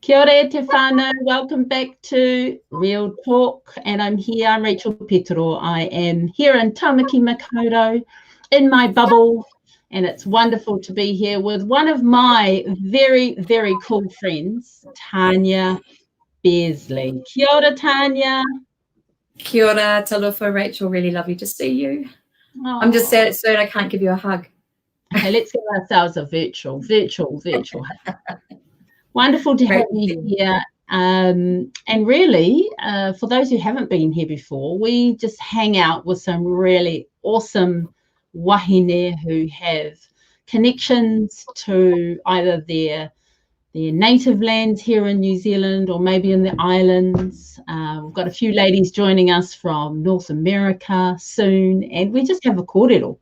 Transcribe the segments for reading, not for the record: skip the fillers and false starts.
Kia ora e te whānau, welcome back to Real Talk, and I'm Rachel Petero. I am here in Tamaki Makaurau, in my bubble, and it's wonderful to be here with one of my very, very cool friends, Tania Bearsley. Kia ora, Tania. Kia ora, talofa, Rachel, really lovely to see you. Oh. I'm just sad I can't give you a hug. Okay, let's give ourselves a virtual hug. Wonderful to have you here. And really, for those who haven't been here before, we just hang out with some really awesome wahine who have connections to either their native lands here in New Zealand or maybe in the islands. We've got a few ladies joining us from North America soon, and we just have a kōrero.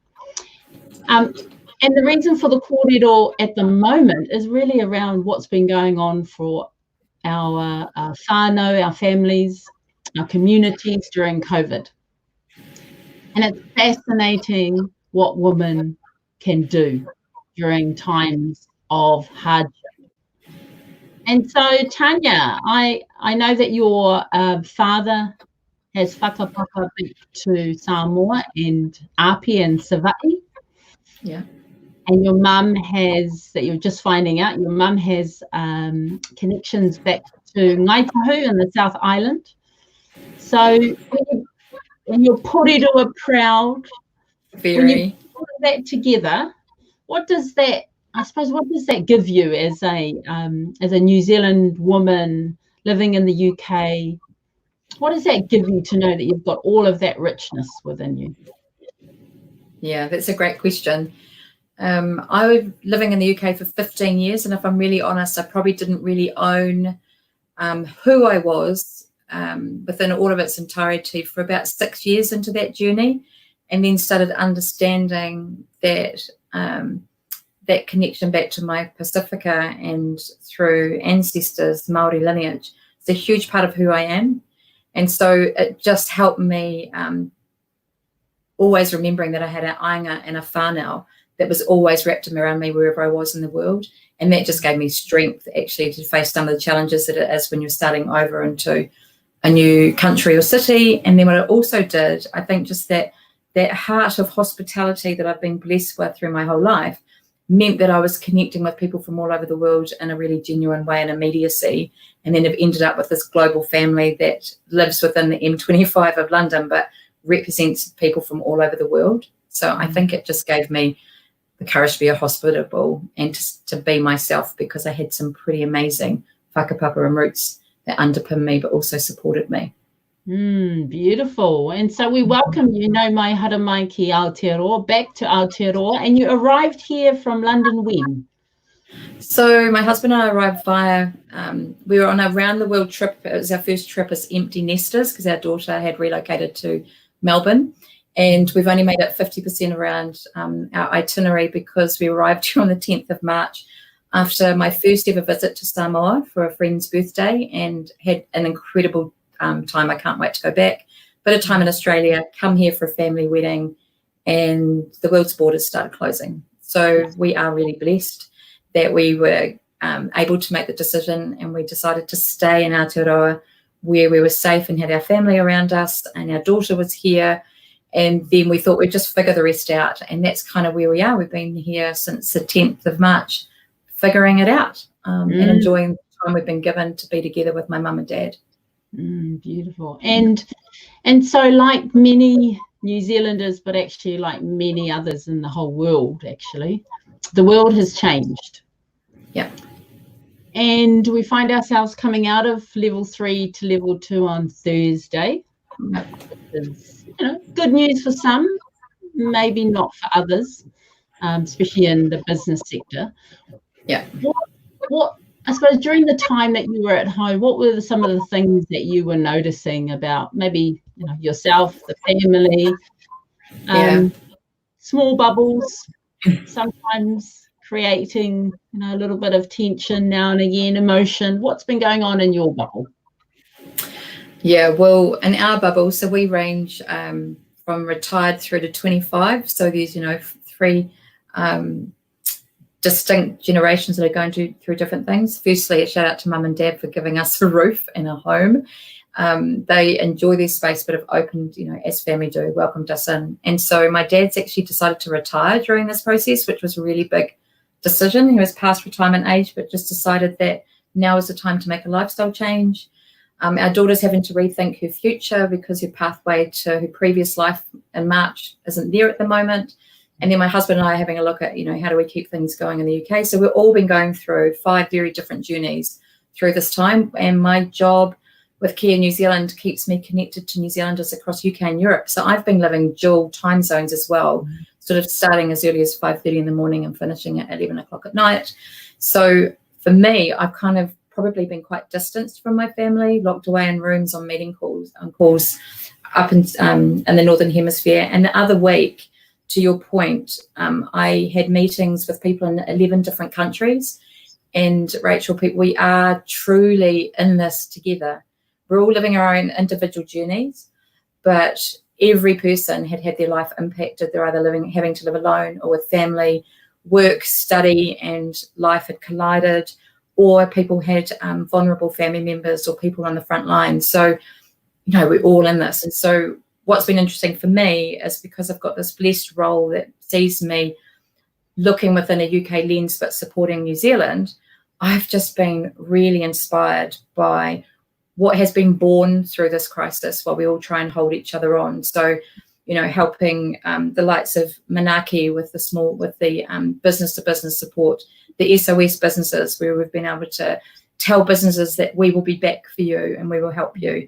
And the reason for the kōrero at the moment is really around what's been going on for our whānau, our families, our communities during COVID. And it's fascinating what women can do during times of hardship. And so, Tania, I know that your father has whakapapa to Samoa and Api and Savaii. Yeah. And your mum has, that you're just finding out, your mum has connections back to Ngaitahu in the South Island. So when you're Porirua proud, when you put that together, what does that give you as a New Zealand woman living in the UK? What does that give you to know that you've got all of that richness within you? Yeah, that's a great question. I was living in the UK for 15 years, and if I'm really honest, I probably didn't really own who I was within all of its entirety for about 6 years into that journey, and then started understanding that that connection back to my Pacifica and through ancestors, Māori lineage. It's a huge part of who I am, and so it just helped me always remembering that I had an ainga and a whānau that was always wrapped around me wherever I was in the world. And that just gave me strength actually to face some of the challenges that it is when you're starting over into a new country or city. And then what it also did, I think just that heart of hospitality that I've been blessed with through my whole life meant that I was connecting with people from all over the world in a really genuine way and immediacy. And then I've ended up with this global family that lives within the M25 of London, but represents people from all over the world. So I think it just gave me the courage to be hospitable and to be myself, because I had some pretty amazing whakapapa and roots that underpinned me but also supported me. Beautiful. And so we welcome you, no mai hara mai ki Aotearoa, back to Aotearoa, and you arrived here from London when? So my husband and I arrived via, we were on a round the world trip. It was our first trip as empty nesters because our daughter had relocated to Melbourne. And we've only made it 50% around our itinerary because we arrived here on the 10th of March after my first ever visit to Samoa for a friend's birthday, and had an incredible time. I can't wait to go back. Bit of time in Australia, come here for a family wedding, and the world's borders started closing. So we are really blessed that we were able to make the decision, and we decided to stay in Aotearoa where we were safe and had our family around us, and our daughter was here. And then we thought we'd just figure the rest out. And that's kind of where we are. We've been here since the 10th of March, figuring it out and enjoying the time we've been given to be together with my mum and dad. Beautiful. And so like many New Zealanders, but actually like many others in the whole world, actually, the world has changed. Yeah. And we find ourselves coming out of level 3 to level 2 on Thursday. Is, good news for some, maybe not for others, especially in the business sector. Yeah. What I suppose during the time that you were at home, what were some of the things that you were noticing about maybe yourself, the family, small bubbles, sometimes creating a little bit of tension now and again, emotion? What's been going on in your bubble? Yeah, well, in our bubble, so we range from retired through to 25. So there's, 3 distinct generations that are going through different things. Firstly, a shout out to mum and dad for giving us a roof and a home. They enjoy their space, but have opened, as family do, welcomed us in. And so my dad's actually decided to retire during this process, which was a really big decision. He was past retirement age, but just decided that now is the time to make a lifestyle change. Our daughter's having to rethink her future because her pathway to her previous life in March isn't there at the moment. And then my husband and I are having a look at, how do we keep things going in the UK? So we've all been going through 5 very different journeys through this time. And my job with Kia New Zealand keeps me connected to New Zealanders across UK and Europe. So I've been living dual time zones as well, sort of starting as early as 5:30 in the morning and finishing at 11 o'clock at night. So for me, I've kind of probably been quite distanced from my family, locked away in rooms on calls up in the Northern Hemisphere. And the other week, to your point, I had meetings with people in 11 different countries. And Rachel, we are truly in this together. We're all living our own individual journeys, but every person had their life impacted. They're either having to live alone or with family, work, study, and life had collided, or people had vulnerable family members or people on the front line. So, we're all in this. And so what's been interesting for me is because I've got this blessed role that sees me looking within a UK lens but supporting New Zealand, I've just been really inspired by what has been born through this crisis while we all try and hold each other on. So, helping the likes of Manaki with the business-to-business support, the SOS businesses, where we've been able to tell businesses that we will be back for you and we will help you.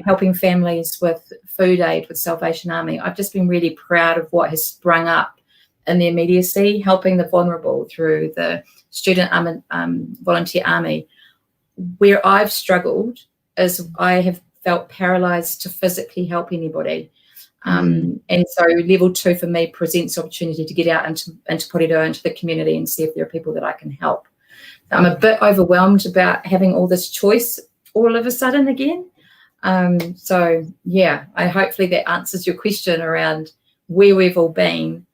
Helping families with food aid with Salvation Army. I've just been really proud of what has sprung up in the immediacy, helping the vulnerable through the Student Volunteer Army. Where I've struggled is I have felt paralysed to physically help anybody. And so level 2 for me presents opportunity to get out into Porirua, into the community, and see if there are people that I can help. I'm a bit overwhelmed about having all this choice all of a sudden again. I hopefully that answers your question around where we've all been,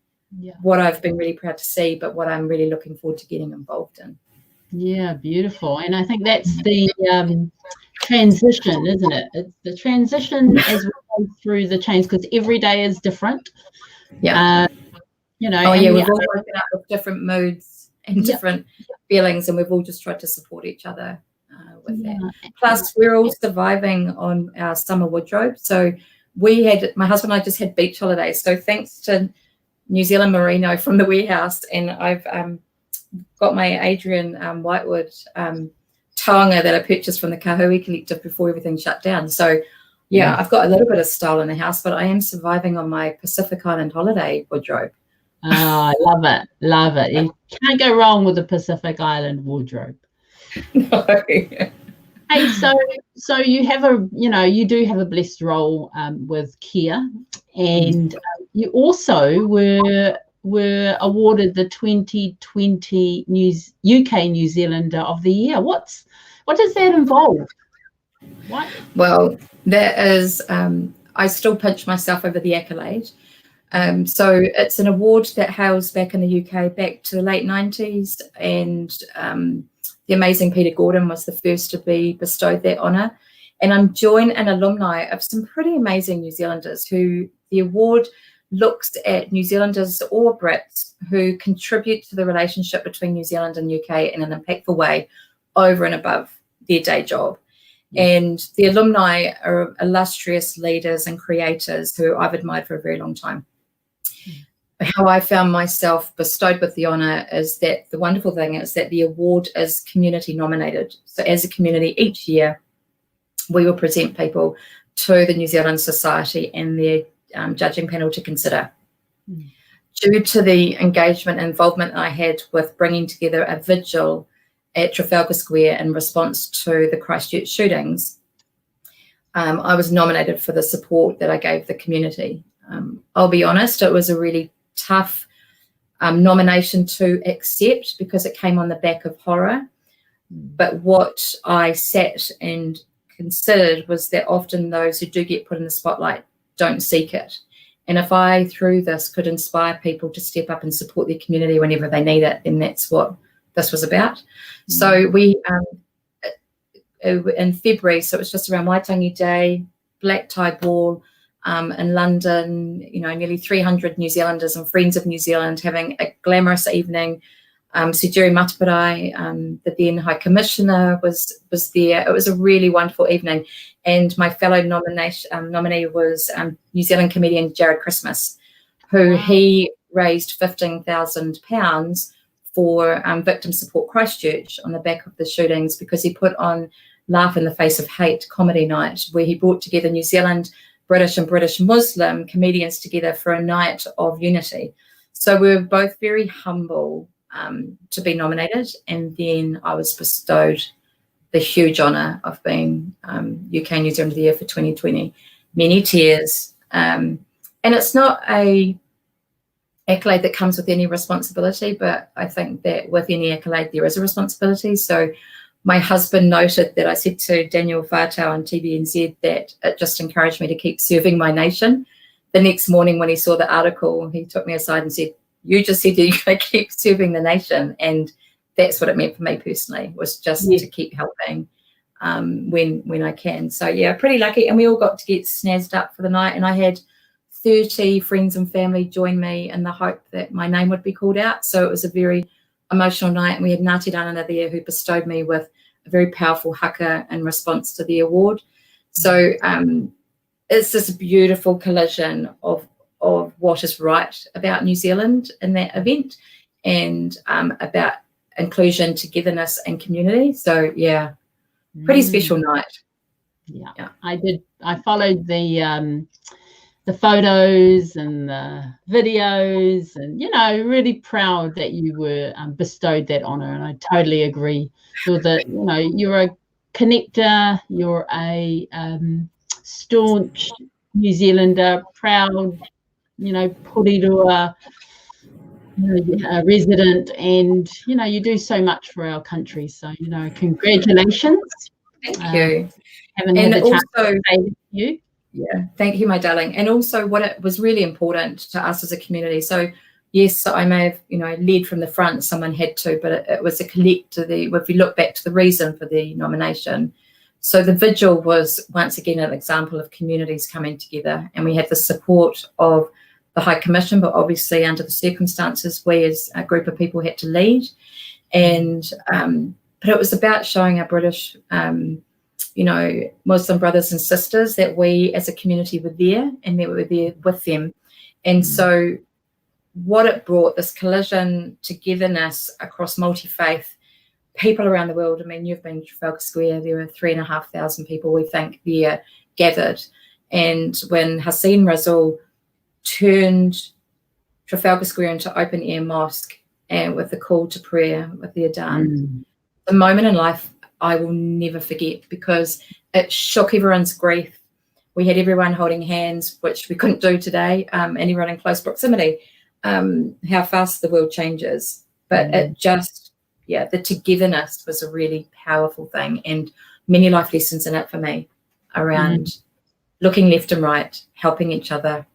what I've been really proud to see, but what I'm really looking forward to getting involved in. Yeah, beautiful. And I think that's the transition, isn't it? It's the transition as we go through the change, because every day is different. Yeah. We've all woken up with different moods and different feelings, and we've all just tried to support each other with that. Plus, we're all surviving on our summer wardrobe. So my husband and I just had beach holidays. So thanks to New Zealand Merino from the warehouse, and I've got my Adrian Whitewood taonga that I purchased from the Kahui Collective before everything shut down. So I've got a little bit of style in the house, but I am surviving on my Pacific Island holiday wardrobe. Oh, I love it. You can't go wrong with the Pacific Island wardrobe. No. Hey, so you have you do have a blessed role with Kia, and you also were awarded the 2020 UK New Zealander of the Year. What does that involve? What? Well, that is, I still pinch myself over the accolade. So it's an award that hails back in the UK back to the late 90s, and the amazing Peter Gordon was the first to be bestowed that honour. And I'm joined an alumni of some pretty amazing New Zealanders who the award looks at New Zealanders or Brits who contribute to the relationship between New Zealand and UK in an impactful way over and above their day job. And the alumni are illustrious leaders and creators who I've admired for a very long time. How I found myself bestowed with the honour is that the wonderful thing is that the award is community nominated. So as a community each year, we will present people to the New Zealand Society and their judging panel to consider. Due to the engagement and involvement I had with bringing together a vigil at Trafalgar Square in response to the Christchurch shootings, I was nominated for the support that I gave the community. I'll be honest, it was a really tough nomination to accept because it came on the back of horror. But what I sat and considered was that often those who do get put in the spotlight don't seek it. And if I, through this, could inspire people to step up and support their community whenever they need it, then that's what this was about. So we, in February, so it was just around Waitangi Day, black tie ball in London, nearly 300 New Zealanders and friends of New Zealand having a glamorous evening. Sir Jerry Mataparai, the then High Commissioner, was there. It was a really wonderful evening. And my fellow nominee was New Zealand comedian Jared Christmas, who he raised £15,000 for Victim Support Christchurch on the back of the shootings, because he put on Laugh in the Face of Hate comedy night, where he brought together New Zealand, British and British Muslim comedians together for a night of unity. So we were both very humble to be nominated, and then I was bestowed the huge honour of being UK New Zealand of the Year for 2020. Many tears, and it's not a accolade that comes with any responsibility, but I think that with any accolade there is a responsibility. So my husband noted that I said to Daniel Whātau on TVNZ that it just encouraged me to keep serving my nation. The next morning when he saw the article, he took me aside and said, "You just said you're going to keep serving the nation." And that's what it meant for me personally, was just to keep helping when I can. So yeah, pretty lucky. And we all got to get snazzed up for the night, and I had 30 friends and family join me in the hope that my name would be called out. So it was a very emotional night, and we had Ngāti Ranana there who bestowed me with a very powerful haka in response to the award. So it's this beautiful collision of what is right about New Zealand in that event, and about inclusion, togetherness and community. So yeah, pretty special night. Yeah. I followed the photos and the videos, and really proud that you were bestowed that honor. And I totally agree. You're a connector, you're a staunch New Zealander, proud Porirua resident, and you do so much for our country. So congratulations. Thank you. Haven't had the chance to say to you. Yeah, thank you, my darling. And also, what it was really important to us as a community. So yes, I may have led from the front. Someone had to, but it was a collective. If you look back to the reason for the nomination, so the vigil was once again an example of communities coming together, and we had the support of the High Commission, but obviously under the circumstances, we as a group of people had to lead. And but it was about showing our British Muslim brothers and sisters that we as a community were there, and that we were there with them. And so what it brought, this collision, togetherness across multi-faith people around the world. I mean, you've been to Trafalgar Square, there were 3,500 people, we think, there gathered. And when Hussein Rasool turned Trafalgar Square into open air mosque, and with the call to prayer, with the adhan, the moment in life I will never forget, because it shook everyone's grief. We had everyone holding hands, which we couldn't do today, and everyone in close proximity. How fast the world changes. But it just, the togetherness was a really powerful thing, and many life lessons in it for me around looking left and right, helping each other,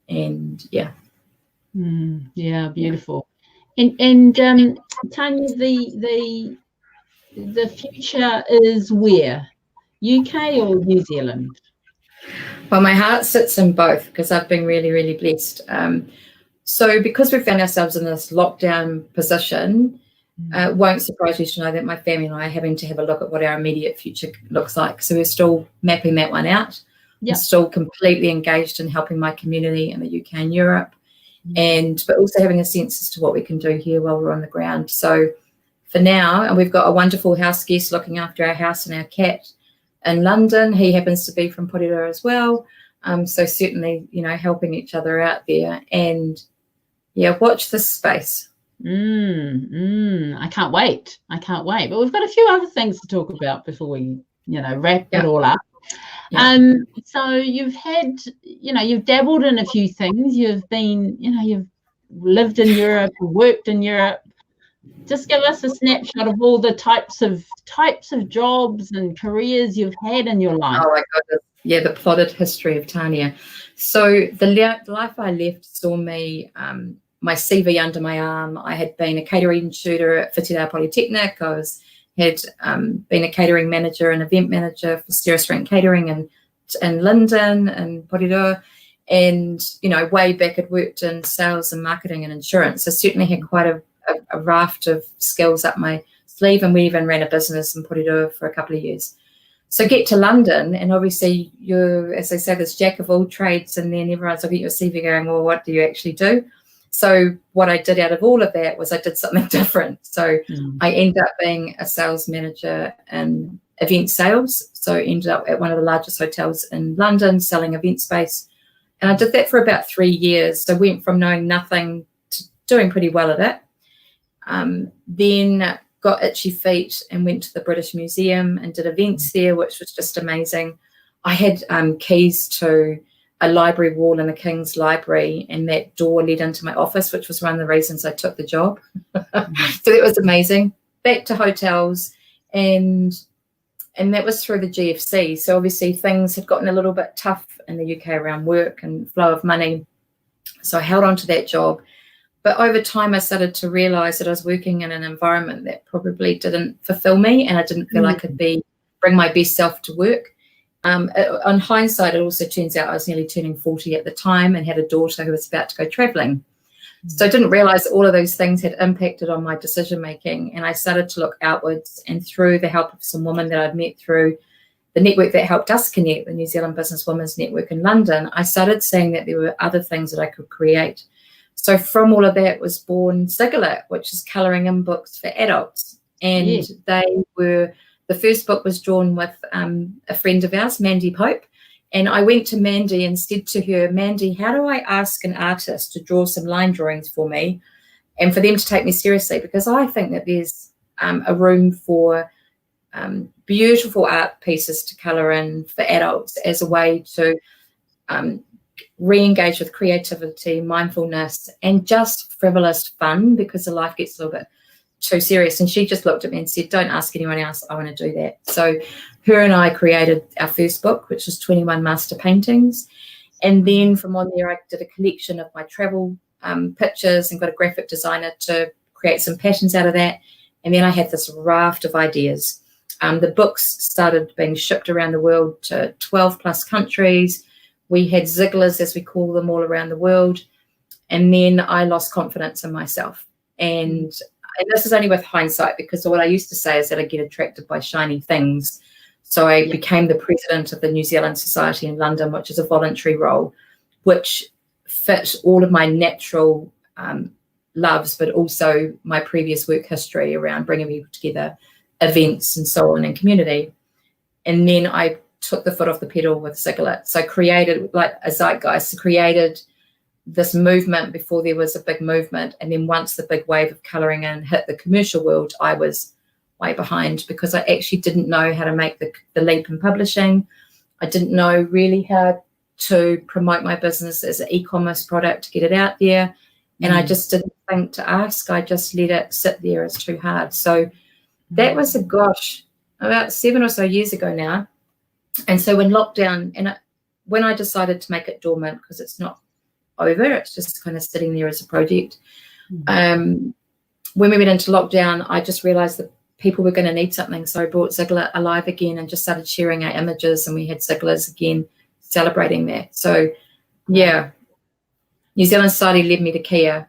and beautiful. And Tania, the future is where? UK or New Zealand? Well, my heart sits in both, because I've been really, really blessed. So because we found ourselves in this lockdown position, it won't surprise you to know that my family and I are having to have a look at what our immediate future looks like. So we're still mapping that one out. I'm still completely engaged in helping my community in the UK and Europe, but also having a sense as to what we can do here while we're on the ground. So for now, and we've got a wonderful house guest looking after our house and our cat in London. He happens to be from Porirua as well. So certainly, helping each other out there, and watch this space. I can't wait. But we've got a few other things to talk about before we, wrap it all up. So you've had, you've dabbled in a few things. You've been, you've lived in Europe, worked in Europe. Just give us a snapshot of all the types of jobs and careers you've had in your life. Oh my goodness. Yeah, the plotted history of Tania. So the life I left saw me, my CV under my arm. I had been a catering tutor at Porirua Polytechnic. Had been a catering manager and event manager for restaurant catering in London and Porirua. And, way back I'd worked in sales and marketing and insurance. I certainly had quite a raft of skills up my sleeve, and we even ran a business in Porirua for a couple of years. So get to London, and obviously you're, as I say, this jack of all trades, and then everyone's looking at your CV going, well, what do you actually do? So what I did out of all of that was I did something different. So I ended up being a sales manager in event sales. So I ended up at one of the largest hotels in London selling event space. And I did that for about 3 years. So went from knowing nothing to doing pretty well at it. Then got itchy feet and went to the British Museum and did events there, which was just amazing. I had keys to a library wall in the King's Library, and that door led into my office, which was one of the reasons I took the job. So that was amazing. Back to hotels, and that was through the GFC. So obviously things had gotten a little bit tough in the UK around work and flow of money. So I held on to that job. But over time, I started to realise that I was working in an environment that probably didn't fulfil me, and I didn't feel I could bring my best self to work. On hindsight, it also turns out I was nearly turning 40 at the time and had a daughter who was about to go travelling. So I didn't realise all of those things had impacted on my decision-making, and I started to look outwards, and through the help of some women that I'd met through the network that helped us connect, the New Zealand Business Women's Network in London, I started seeing that there were other things that I could create. So from all of that was born Sigillet, which is colouring in books for adults. And the first book was drawn with a friend of ours, Mandy Pope. And I went to Mandy and said to her, Mandy, how do I ask an artist to draw some line drawings for me and for them to take me seriously? Because I think that there's a room for beautiful art pieces to colour in for adults as a way to re-engage with creativity, mindfulness, and just frivolous fun, because the life gets a little bit too serious. And she just looked at me and said, don't ask anyone else, I want to do that. So her and I created our first book, which was 21 Master Paintings. And then from on there, I did a collection of my travel pictures and got a graphic designer to create some patterns out of that. And then I had this raft of ideas. The books started being shipped around the world to 12 plus countries. We had Zigglers, as we call them, all around the world. And then I lost confidence in myself. And this is only with hindsight, because what I used to say is that I get attracted by shiny things. So I became the president of the New Zealand Society in London, which is a voluntary role, which fit all of my natural loves, but also my previous work history around bringing people together, events and so on, and community. And then I took the foot off the pedal with Sigillet. So created like a zeitgeist, created this movement before there was a big movement. And then once the big wave of colouring in hit the commercial world, I was way behind, because I actually didn't know how to make the leap in publishing. I didn't know really how to promote my business as an e-commerce product to get it out there. And I just didn't think to ask. I just let it sit there as too hard. So that was, about 7 or so years ago now. And so when lockdown, when I decided to make it dormant, because it's not over, it's just kind of sitting there as a project. When we went into lockdown, I just realised that people were going to need something. So I brought Sigillet alive again and just started sharing our images, and we had Zigglers again celebrating that. So, yeah, New Zealand Society led me to Kia,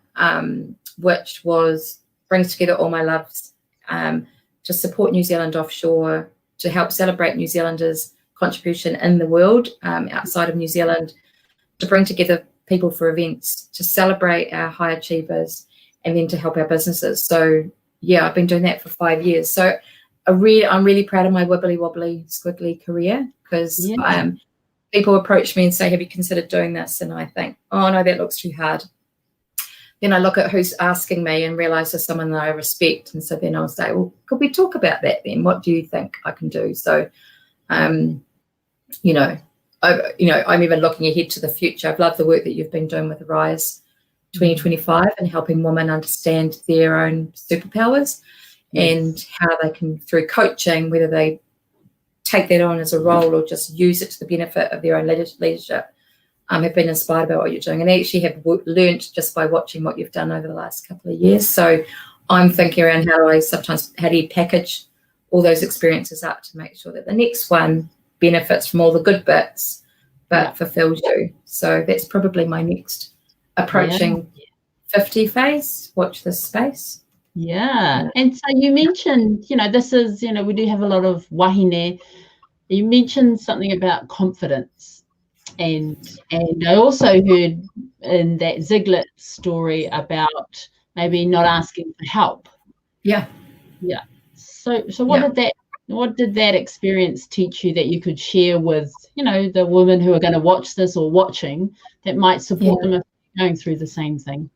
which brings together all my loves to support New Zealand offshore, to help celebrate New Zealanders' contribution in the world outside of New Zealand, to bring together people for events, to celebrate our high achievers, and then to help our businesses. So yeah, I've been doing that for 5 years. So I'm really proud of my wibbly wobbly squiggly career, because people approach me and say, have you considered doing this? And I think, oh no, that looks too hard. Then I look at who's asking me and realise there's someone that I respect. And so then I'll say, well, could we talk about that then? What do you think I can do? So, I'm even looking ahead to the future. I've loved the work that you've been doing with Rise 2025 and helping women understand their own superpowers and how they can, through coaching, whether they take that on as a role or just use it to the benefit of their own leadership have been inspired by what you're doing, and they actually have learnt just by watching what you've done over the last couple of years. So I'm thinking around how do you package all those experiences up to make sure that the next one benefits from all the good bits but fulfills you. So that's probably my next approaching 50 phase. Watch this space. And so you mentioned, this is, we do have a lot of wahine. You mentioned something about confidence. And I also heard in that Ziglet story about maybe not asking for help. Yeah. So what did that experience teach you that you could share with, the women who are going to watch this or watching that might support them if they're going through the same thing?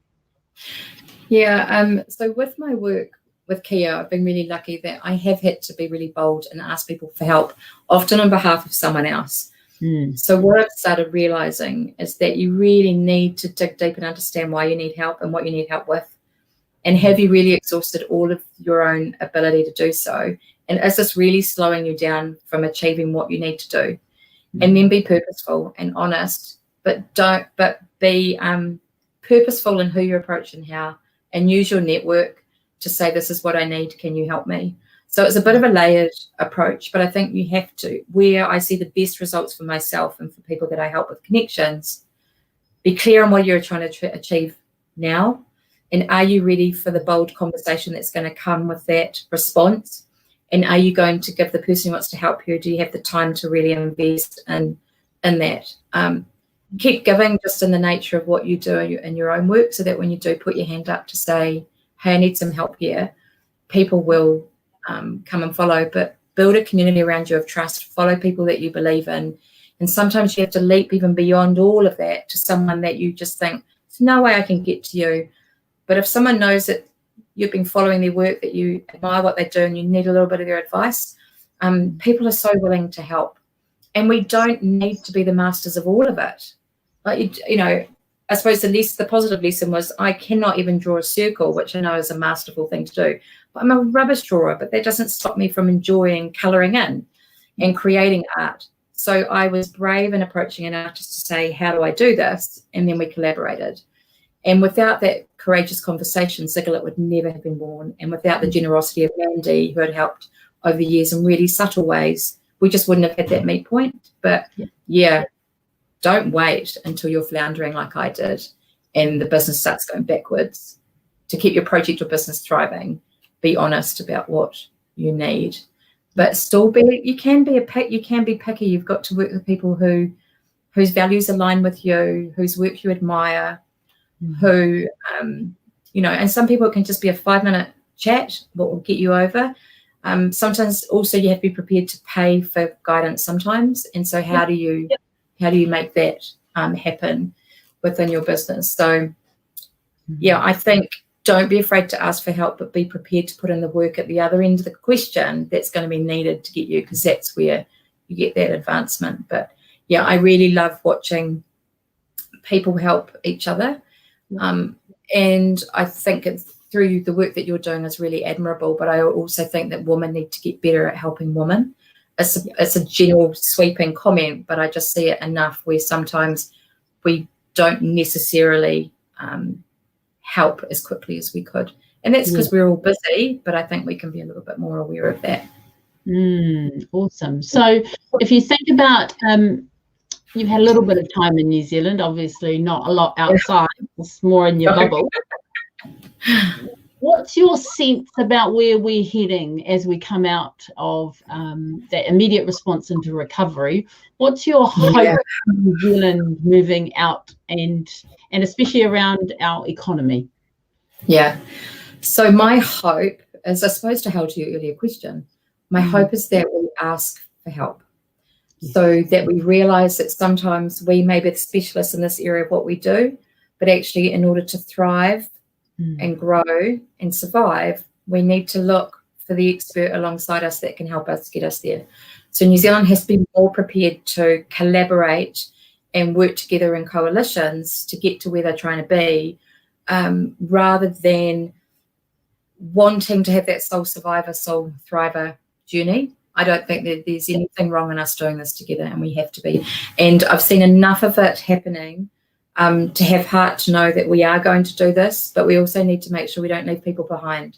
So with my work with Kia, I've been really lucky that I have had to be really bold and ask people for help, often on behalf of someone else. So what I've started realizing is that you really need to dig deep and understand why you need help and what you need help with. And have you really exhausted all of your own ability to do so? And is this really slowing you down from achieving what you need to do? And then be purposeful and honest, but be purposeful in who you approach and how, and use your network to say, this is what I need, can you help me? So it's a bit of a layered approach, but I think you have to, where I see the best results for myself and for people that I help with connections, be clear on what you're trying to achieve now. And are you ready for the bold conversation that's going to come with that response? And are you going to give the person who wants to help you, do you have the time to really invest in that? Keep giving just in the nature of what you do in your own work, so that when you do put your hand up to say, hey, I need some help here, people will come and follow. But build a community around you of trust, follow people that you believe in. And sometimes you have to leap even beyond all of that to someone that you just think, there's no way I can get to you. But if someone knows that you've been following their work, that you admire what they do and you need a little bit of their advice, people are so willing to help. And we don't need to be the masters of all of it. Like, I suppose the positive lesson was I cannot even draw a circle, which I know is a masterful thing to do. But I'm a rubbish drawer, but that doesn't stop me from enjoying colouring in and creating art. So I was brave in approaching an artist to say, how do I do this? And then we collaborated. And without that courageous conversation, Ziglet would never have been born. And without the generosity of Mandy, who had helped over the years in really subtle ways, we just wouldn't have had that meet point. But don't wait until you're floundering like I did and the business starts going backwards. To keep your project or business thriving, be honest about what you need. But still you can be picky. You've got to work with people whose values align with you, whose work you admire, who, and some people it can just be a 5-minute chat, what will get you over. Sometimes also you have to be prepared to pay for guidance sometimes. And so how do you make that happen within your business? So, I think don't be afraid to ask for help, but be prepared to put in the work at the other end of the question that's going to be needed to get you, because that's where you get that advancement. But, I really love watching people help each other. And I think through the work that you're doing is really admirable, but I also think that women need to get better at helping women. It's a general sweeping comment, but I just see it enough where sometimes we don't necessarily help as quickly as we could. And that's because we're all busy, but I think we can be a little bit more aware of that. Awesome. So if you think about, you've had a little bit of time in New Zealand, obviously not a lot outside, it's more in your bubble. What's your sense about where we're heading as we come out of that immediate response into recovery? What's your hope for New Zealand moving out and especially around our economy? So my hope is, I suppose, to hold to your earlier question, my hope is that we ask for help. So that we realise that sometimes we may be the specialists in this area of what we do, but actually in order to thrive and grow and survive, we need to look for the expert alongside us that can help us get us there. So New Zealand has been more prepared to collaborate and work together in coalitions to get to where they're trying to be, rather than wanting to have that sole survivor, sole thriver journey. I don't think that there's anything wrong in us doing this together, and we have to be. And I've seen enough of it happening to have heart to know that we are going to do this, but we also need to make sure we don't leave people behind.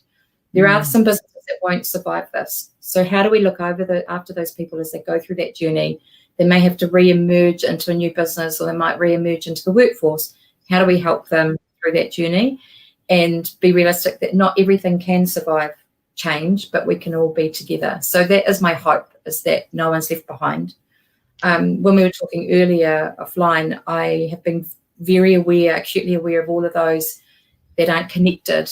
There are some businesses that won't survive this. So how do we look after those people as they go through that journey? They may have to re-emerge into a new business, or they might re-emerge into the workforce. How do we help them through that journey and be realistic that not everything can survive change, but we can all be together? So that is my hope, is that no one's left behind. When we were talking earlier offline, I have been very aware, acutely aware of all of those that aren't connected.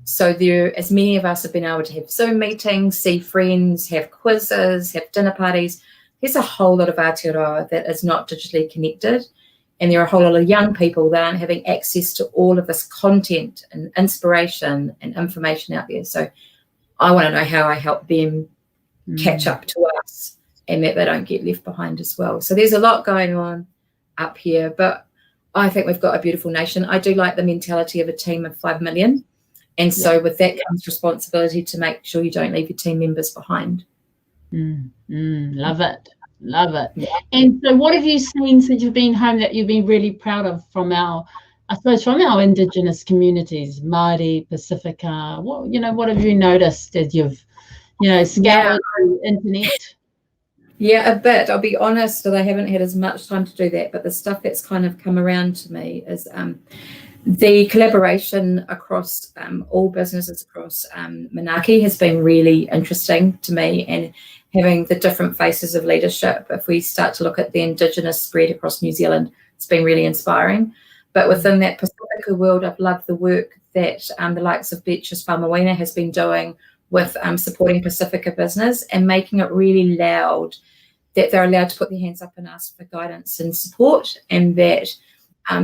So there, as many of us have been able to have Zoom meetings, see friends, have quizzes, have dinner parties, there's a whole lot of Aotearoa that is not digitally connected. And there are a whole lot of young people that aren't having access to all of this content and inspiration and information out there. So I want to know how I help them catch up to us and that they don't get left behind as well. So there's a lot going on up here, but I think we've got a beautiful nation. I do like the mentality of a team of 5 million. And so with that comes responsibility to make sure you don't leave your team members behind. Love it. Love it. Yeah. And so what have you seen since you've been home that you've been really proud of from our Indigenous communities, Māori, Pacifica? What have you noticed as you've, scoured the internet? Yeah, a bit. I'll be honest that I haven't had as much time to do that, but the stuff that's kind of come around to me is the collaboration across all businesses across Manaaki has been really interesting to me, and having the different faces of leadership. If we start to look at the Indigenous spread across New Zealand, it's been really inspiring. But within that Pacifica world, I've loved the work that the likes of Beatrice Whamawina has been doing with supporting Pacifica business and making it really loud that they're allowed to put their hands up and ask for guidance and support, and that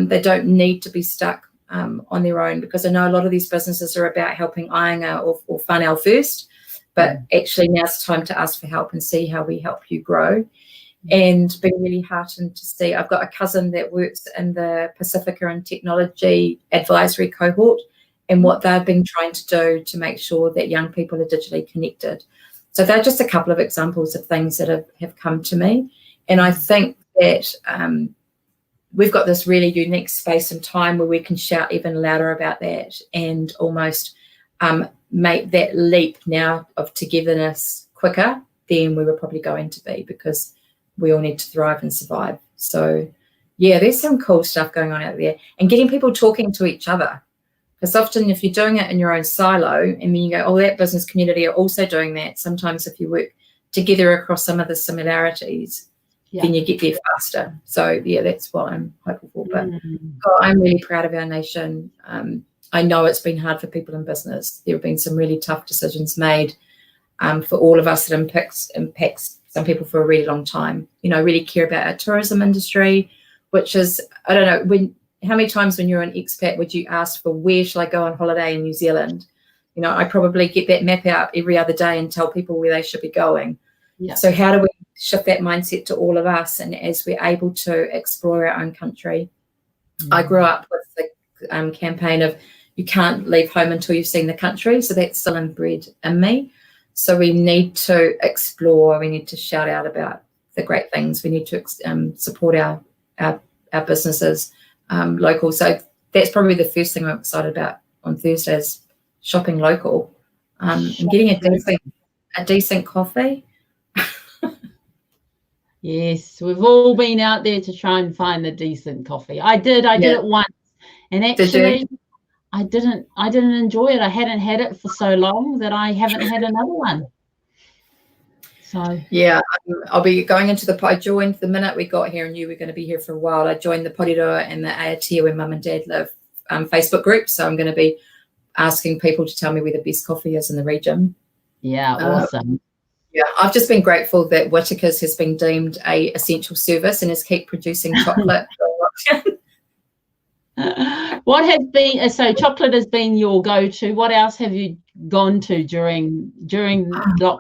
they don't need to be stuck on their own, because I know a lot of these businesses are about helping Ainga or whanau first, but actually now's the time to ask for help and see how we help you grow. And been really heartened to see, I've got a cousin that works in the Pacifica and Technology Advisory cohort, and what they've been trying to do to make sure that young people are digitally connected. So they're just a couple of examples of things that have come to me. And I think that we've got this really unique space and time where we can shout even louder about that and almost make that leap now of togetherness quicker than we were probably going to be, because we all need to thrive and survive. So, yeah, there's some cool stuff going on out there, and getting people talking to each other. Because often if you're doing it in your own silo and then you go, oh, that business community are also doing that, sometimes if you work together across some of the similarities, then you get there faster. So, yeah, that's what I'm hopeful for. But I'm really proud of our nation. I know it's been hard for people in business. There have been some really tough decisions made for all of us that impacts some people for a really long time. Really care about our tourism industry, which is, I don't know, how many times when you're an expat would you ask for where shall I go on holiday in New Zealand? I probably get that map out every other day and tell people where they should be going. Yeah. So how do we shift that mindset to all of us, and as we're able to explore our own country? I grew up with the campaign of you can't leave home until you've seen the country, so that's still inbred in me. So we need to explore, we need to shout out about the great things, we need to support our businesses local. So that's probably the first thing I'm excited about on Thursdays, shopping local and getting a decent coffee. Yes, we've all been out there to try and find the decent coffee. I did it once, and actually I didn't enjoy it. I hadn't had it for so long that I haven't had another one. So yeah, I'll be going into I joined the minute we got here and knew we were going to be here for a while. I joined the Porirua and the Aotea where Mum and Dad live Facebook group. So I'm going to be asking people to tell me where the best coffee is in the region. Yeah, awesome. Yeah, I've just been grateful that Whittaker's has been deemed a essential service and has kept producing chocolate. What has been, so chocolate has been your go-to. What else have you gone to during lockdown?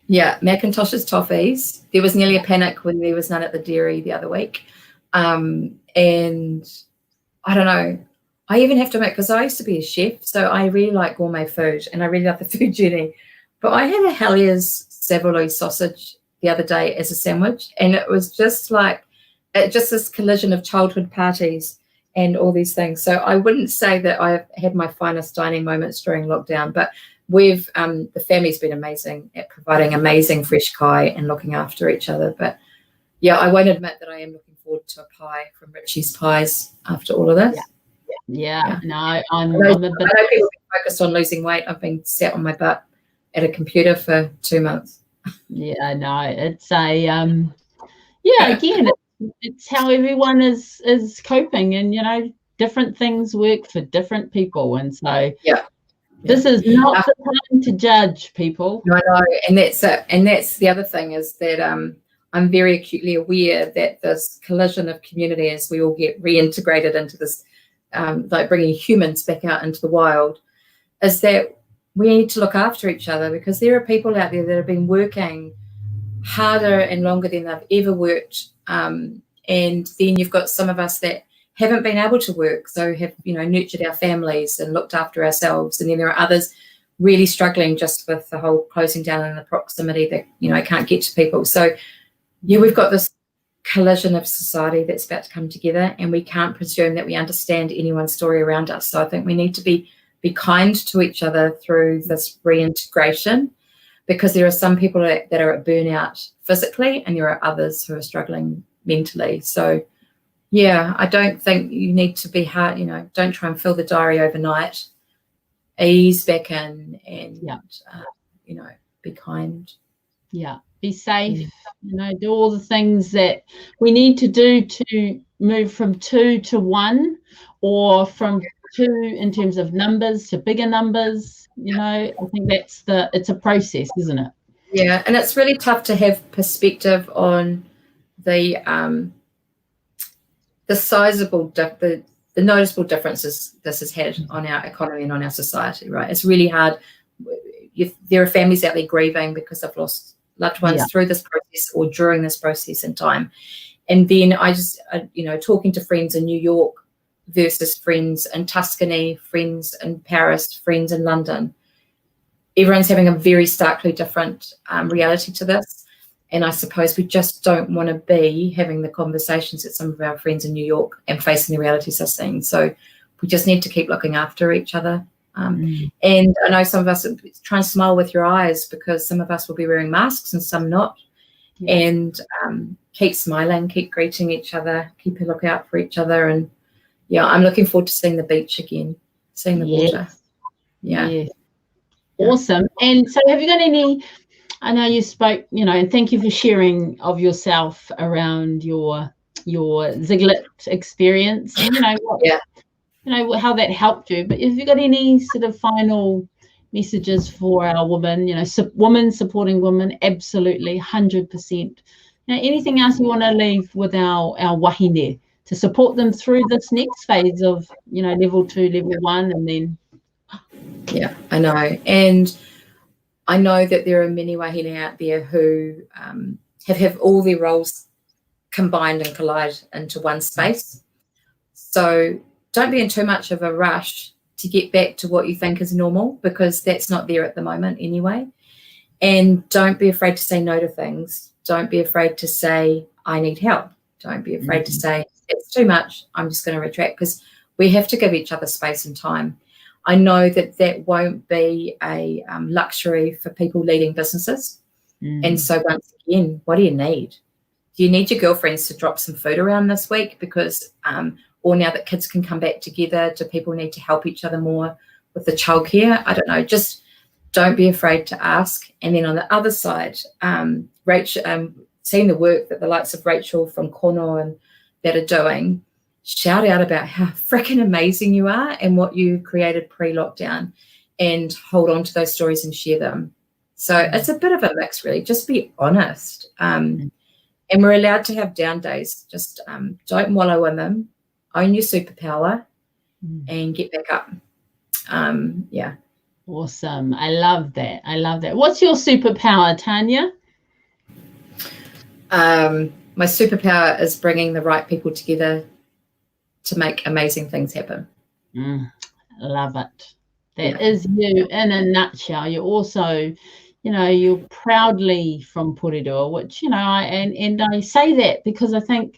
Yeah, Macintosh's toffees. There was nearly a panic when there was none at the dairy the other week. And I don't know, I even have to admit, because I used to be a chef, so I really like gourmet food and I really love the food journey. But I had a Hellier's saveloy sausage the other day as a sandwich, and it was just like just this collision of childhood parties and all these things. So I wouldn't say that I've had my finest dining moments during lockdown, but we've the family's been amazing at providing amazing fresh kai and looking after each other. But yeah, I won't admit that I am looking forward to a pie from Richie's Pies after all of this. Yeah. No, I'm I a know bit. people have been focused on losing weight. I've been sat on my butt at a computer for 2 months. Yeah, no, it's a again, it's how everyone is coping, and different things work for different people, and so this is not the time to judge people. No, I know, and that's the other thing is that I'm very acutely aware that this collision of community, as we all get reintegrated into this, like bringing humans back out into the wild, is that we need to look after each other, because there are people out there that have been working harder and longer than they've ever worked, and then you've got some of us that haven't been able to work, so have nurtured our families and looked after ourselves, and then there are others really struggling just with the whole closing down and the proximity that can't get to people. So we've got this collision of society that's about to come together, and we can't presume that we understand anyone's story around us. So I think we need to be kind to each other through this reintegration, because there are some people that are at burnout physically, and there are others who are struggling mentally. So I don't think you need to be hard, don't try and fill the diary overnight. Ease back in and be kind. Yeah, be safe, do all the things that we need to do to move from 2 to 1, or from 2 in terms of numbers to bigger numbers. I think it's a process, isn't it? Yeah, and it's really tough to have perspective on the noticeable differences this has had on our economy and on our society, right? It's really hard. There are families out there grieving because they've lost loved ones through this process or during this process in time. And then I just, talking to friends in New York versus friends in Tuscany, friends in Paris, friends in London, everyone's having a very starkly different reality to this. And I suppose we just don't want to be having the conversations that some of our friends in New York and facing the realities are seeing. So we just need to keep looking after each other. And I know some of us try and smile with your eyes, because some of us will be wearing masks and some not. Yeah. And keep smiling, keep greeting each other, keep a lookout for each other. And I'm looking forward to seeing the beach again, seeing the water. Yeah. Awesome. And so have you got any, I know you spoke, and thank you for sharing of yourself around your Ziglet experience, and how that helped you. But have you got any sort of final messages for our women, women supporting women? Absolutely, 100%. Anything else you want to leave with our wahine to support them through this next phase of, level 2, level 1, and then? Yeah, I know. And I know that there are many wahine out there who have all their roles combined and collide into one space. So don't be in too much of a rush to get back to what you think is normal, because that's not there at the moment anyway. And don't be afraid to say no to things. Don't be afraid to say, I need help. Don't be afraid to say, it's too much, I'm just going to retract, because we have to give each other space and time. I know that won't be a luxury for people leading businesses. And so once again, what do you need? Do you need your girlfriends to drop some food around this week? Because, or now that kids can come back together, do people need to help each other more with the childcare? I don't know. Just don't be afraid to ask. And then on the other side, Rachel, seeing the work that the likes of Rachel from Kono and that are doing, shout out about how freaking amazing you are and what you created pre-lockdown, and hold on to those stories and share them. So it's a bit of a mix, really. Just be honest. And we're allowed to have down days. Just don't wallow in them. Own your superpower and get back up. Awesome. I love that. What's your superpower, Tania? My superpower is bringing the right people together to make amazing things happen. Love it. That is you in a nutshell. You're also, you're proudly from Porirua, which, and I say that because I think,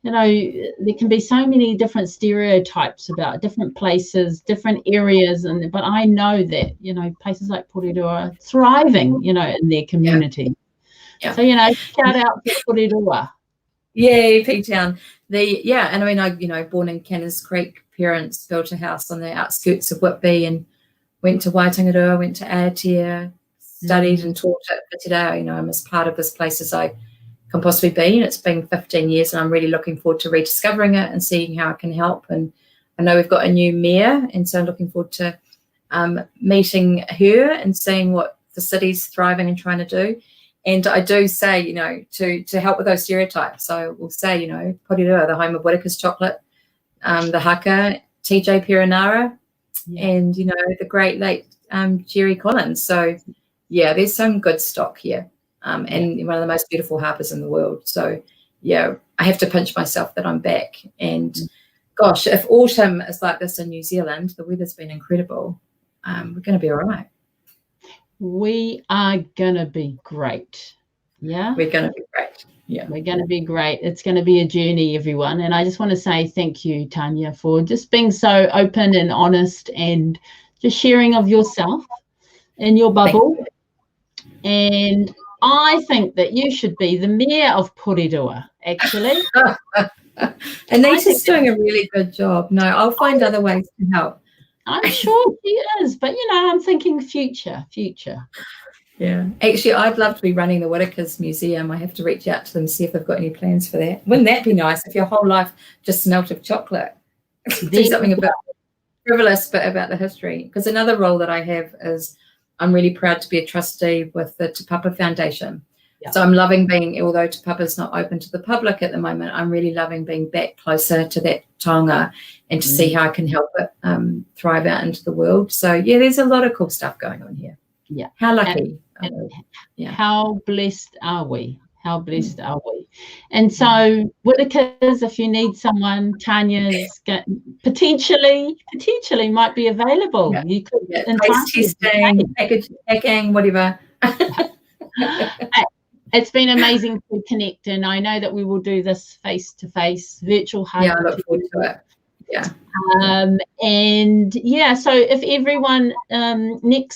there can be so many different stereotypes about different places, different areas, but I know that, places like Porirua are thriving, in their community. Yeah. So, shout out to Porirua. Yay, Pigtown. And I mean, born in Canners Creek, parents built a house on the outskirts of Whitby and went to Waitangarua, went to Aotea, studied and taught at Whitira. I'm as part of this place as I can possibly be. And it's been 15 years and I'm really looking forward to rediscovering it and seeing how I can help. And I know we've got a new mayor, and so I'm looking forward to meeting her and seeing what the city's thriving and trying to do. And I do say, to help with those stereotypes, I will say, Porirua, the home of Whitaker's chocolate, the haka, TJ Perenara, and, the great late Jerry Collins. So, there's some good stock here. And one of the most beautiful harbours in the world. So, I have to pinch myself that I'm back. And gosh, if autumn is like this in New Zealand, the weather's been incredible. We're going to be all right. We are going to be great. Yeah. We're going to be great. Yeah. We're going to be great. It's going to be a journey, everyone. And I just want to say thank you, Tania, for just being so open and honest and just sharing of yourself in your bubble. And I think that you should be the mayor of Porirua, actually. Anita's doing a really good job. No, I'll find other ways to help. I'm sure she is, but, I'm thinking future. Yeah. Actually, I'd love to be running the Whitakers Museum. I have to reach out to them, see if they've got any plans for that. Wouldn't that be nice if your whole life just smelt of chocolate? Do something about frivolous, but about the history. Because another role that I have is I'm really proud to be a trustee with the Te Papa Foundation. Yeah. So I'm loving being, although Te Papa's not open to the public at the moment, I'm really loving being back closer to that taonga and to see how I can help it thrive out into the world. So, there's a lot of cool stuff going on here. Yeah. How lucky. How blessed are we? How blessed are we? And so, Whitakers, if you need someone, Tania's potentially might be available. Yeah. You could taste testing, packing, whatever. It's been amazing to connect, and I know that we will do this face-to-face virtual hug. Yeah, I look forward to it. Yeah. So if everyone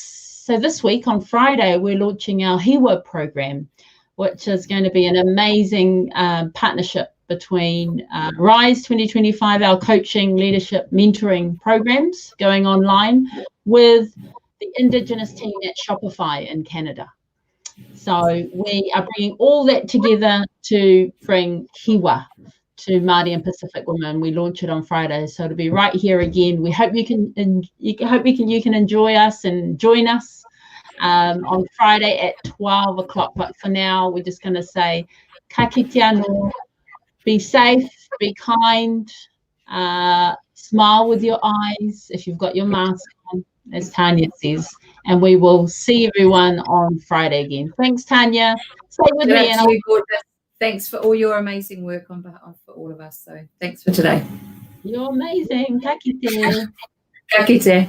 so this week on Friday, we're launching our Hiwa program, which is going to be an amazing partnership between Rise 2025, our coaching, leadership, mentoring programs going online, with the Indigenous team at Shopify in Canada. So we are bringing all that together to bring Hiwa to Māori and Pacific women. We launch it on Friday, so it'll be right here again. We hope you can enjoy us and join us on Friday at 12 o'clock. But for now, we're just going to say ka kite anō, be safe, be kind, smile with your eyes if you've got your mask on, as Tania says, and we will see everyone on Friday again. Thanks, Tania. Stay with me. And thanks for all your amazing work on behalf of all of us. So thanks for today. You're amazing. Ka kite. Ka kite.